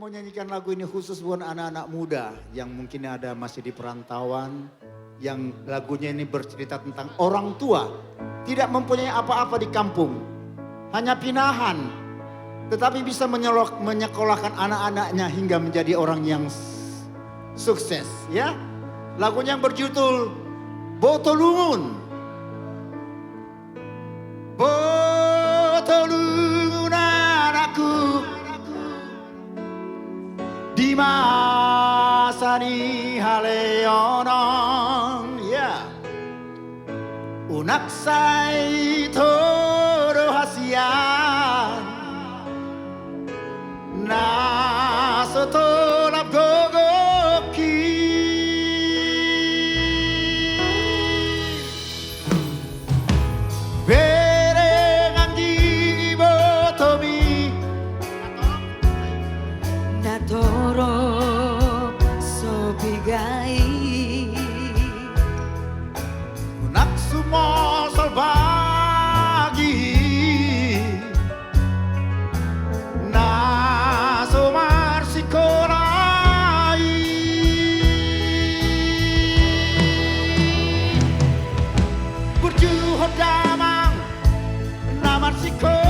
mau nyanyikan lagu ini khusus buat anak-anak muda yang mungkin ada masih di perantauan. Yang lagunya ini bercerita tentang orang tua tidak mempunyai apa-apa di kampung. Hanya pinahan. Tetapi bisa menyekolahkan anak-anaknya hingga menjadi orang yang sukses. Ya, lagunya yang berjudul Botolungun. Botolungun anakku, di masa ni haleonong, ya, unak sai toro hasian, na sotolap gogoki. Natoro sobigai Unak sumo salbagi na somar sikorai berjuhud damang namar sikorai.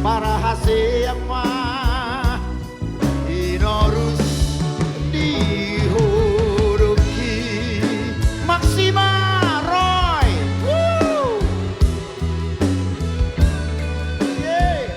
Para hasil mah inorus dihuruki Maksima Roy. Woo! Yeah.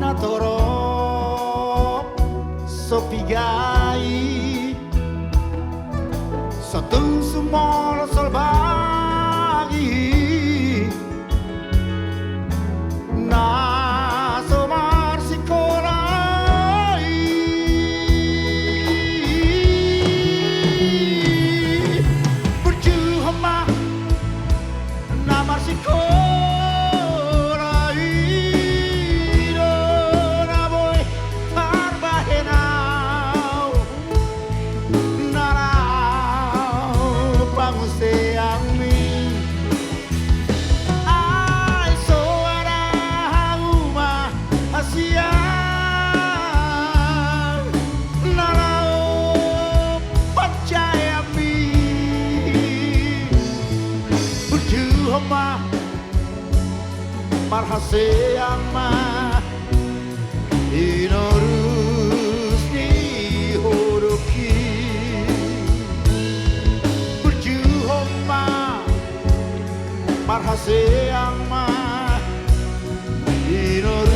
Natoro sopigai satu sumol salbagi na somar sikorai berjuhama namar sikorai. Marhaseang mah inorus dihuruki berjuhong mah marhaseang mah inorus